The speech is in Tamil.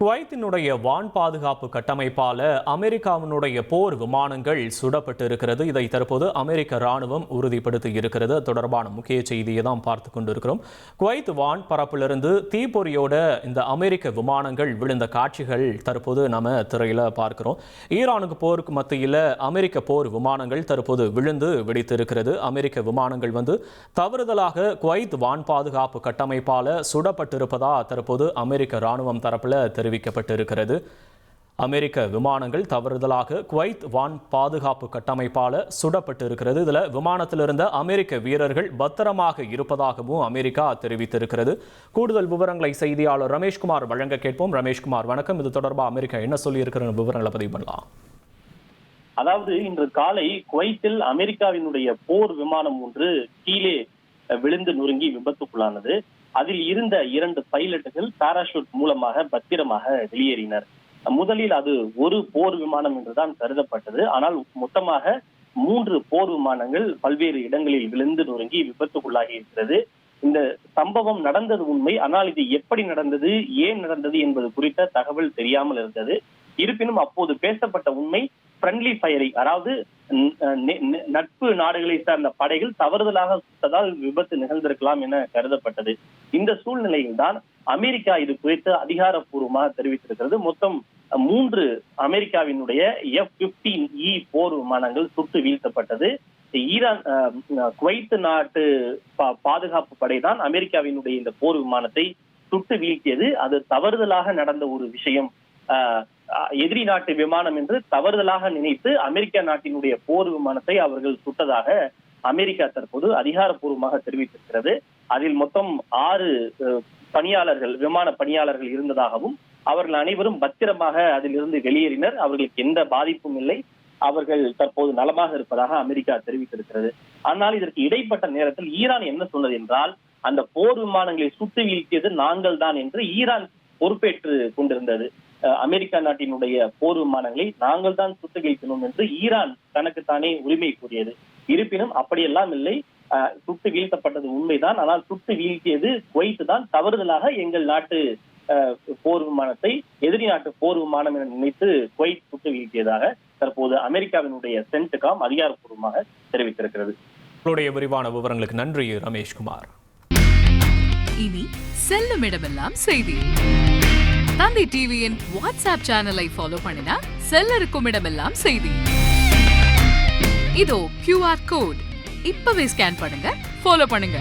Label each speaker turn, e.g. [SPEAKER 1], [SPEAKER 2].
[SPEAKER 1] குவைத்தினுடைய வான் பாதுகாப்பு கட்டமைப்பால அமெரிக்காவினுடைய போர் விமானங்கள் சுடப்பட்டு இருக்கிறது. இதை தற்போது அமெரிக்க ராணுவம் உறுதிப்படுத்தி இருக்கிறது. தொடர்பான முக்கிய செய்தியை தான் பார்த்து கொண்டிருக்கிறோம். குவைத் வான் பரப்பிலிருந்து தீப்பொறியோட இந்த அமெரிக்க விமானங்கள் விழுந்த காட்சிகள் தற்போது நம்ம திரையில பார்க்கிறோம். ஈரானுக்கு போருக்கு மத்தியில் அமெரிக்க போர் விமானங்கள் தற்போது விழுந்து வெடித்திருக்கிறது. அமெரிக்க விமானங்கள் தவறுதலாக குவைத் வான் பாதுகாப்பு கட்டமைப்பால சுடப்பட்டிருப்பதா தற்போது அமெரிக்க ராணுவம் தரப்புல தெரிவிக்கப்பட்டிருக்கிறது. அமெரிக்க விமானங்கள் தவறுதலாக குவைத் வான் பாதுகாப்பு கட்டமைப்பால சுடப்பட்டிருக்கிறது. இதுல விமானத்தில் இருந்த அமெரிக்க வீரர்கள் பத்திரமாக இருப்பதாகவும் அமெரிக்கா தெரிவித்திருக்கிறது. கூடுதல் விவரங்களை செய்தியாளர் ரமேஷ்குமார் வழங்க கேட்போம். ரமேஷ்குமார் வணக்கம். இது தொடர்பாக அமெரிக்கா என்ன சொல்லி இருக்கிற விவரங்களை பதிவு பண்ணலாம்.
[SPEAKER 2] அதாவது இன்று காலை குவைத்தில் அமெரிக்காவினுடைய போர் விமானம் ஒன்று கீழே விழுந்து நொறுங்கி விபத்துக்குள்ளானது. அதில் இருந்த 2 பைலட்டுகள் பாராசூட் மூலமாக பத்திரமாக வெளியேறினர். முதலில் அது ஒரு போர் விமானம் என்றுதான் கருதப்பட்டது. ஆனால் மொத்தமாக 3 போர் விமானங்கள் பல்வேறு இடங்களில் விழுந்து நொறுங்கி விபத்துக்குள்ளாகி இருக்கிறது. இந்த சம்பவம் நடந்தது உண்மை. ஆனால் இது எப்படி நடந்தது, ஏன் நடந்தது என்பது குறித்த தகவல் தெரியாமல் இருந்தது. இருப்பினும் அப்போது பேசப்பட்ட உண்மை ஃப்ரெண்ட்லி ஃபயரிங், அதாவது நட்பு நாடுகளை சார்ந்த படைகள் தவறுதலாக சுட்டதால் விபத்து நிகழ்ந்திருக்கலாம் என கருதப்பட்டது. இந்த சூழ்நிலையில் தான் அமெரிக்கா இது குறித்து அதிகாரப்பூர்வமாக தெரிவித்திருக்கிறது. மொத்தம் 3 அமெரிக்காவினுடைய F-15E போர் விமானங்கள் சுட்டு வீழ்த்தப்பட்டது. ஈரான் குவைத் நாட்டு பாதுகாப்பு படைதான் அமெரிக்காவினுடைய இந்த போர் விமானத்தை சுட்டு வீழ்த்தியது. அது தவறுதலாக நடந்த ஒரு விஷயம். எதிரி நாட்டு விமானம் என்று தவறுதலாக நினைத்து அமெரிக்கா நாட்டினுடைய போர் விமானத்தை அவர்கள் சுட்டதாக அமெரிக்கா தற்போது அதிகாரப்பூர்வமாக தெரிவித்திருக்கிறது. அதில் மொத்தம் 6 பணியாளர்கள், விமான பணியாளர்கள் இருந்ததாகவும் அவர்கள் அனைவரும் பத்திரமாக அதில் இருந்து வெளியேறினர். அவர்களுக்கு எந்த பாதிப்பும் இல்லை. அவர்கள் தற்போது நலமாக இருப்பதாக அமெரிக்கா தெரிவித்திருக்கிறது. ஆனால் இதற்கு இடைப்பட்ட நேரத்தில் ஈரான் என்ன சொன்னது என்றால், அந்த போர் விமானங்களை சுட்டு வீழ்த்தியது நாங்கள் தான் என்று ஈரான் பொறுப்பேற்று கொண்டிருந்தது. அமெரிக்கா நாட்டினுடைய போர் விமானங்களை நாங்கள் தான் சுட்டு வீழ்த்தினோம் என்று ஈரான் தனக்குத்தானே உரிமை கூறியது. இருப்பினும் அப்படியெல்லாம் இல்லை. சுட்டு வீழ்த்தப்பட்டது உண்மைதான். ஆனால் சுட்டு வீழ்த்தியது குவைத் தான். தவறுதலாக எங்கள் நாட்டு போர் விமானத்தை எதிரி நாட்டு போர் விமானம் என நினைத்து குவைத் சுட்டு வீழ்த்தியதாக தற்போது அமெரிக்காவினுடைய சென்ட்காம் அதிகாரப்பூர்வமாக தெரிவித்திருக்கிறது.
[SPEAKER 1] உங்களுடைய விரிவான விவரங்களுக்கு நன்றி ரமேஷ்குமார்.
[SPEAKER 3] இனி செல்லும் இடமெல்லாம் செய்தி. தந்தி டிவியின் வாட்ஸ்அப் சேனலை ஃபாலோ பண்ணினா செல்ல இருக்கும் இடமெல்லாம் செய்தி. இதோ QR கோட் இப்பவே ஸ்கேன் பண்ணுங்க, ஃபாலோ பண்ணுங்க.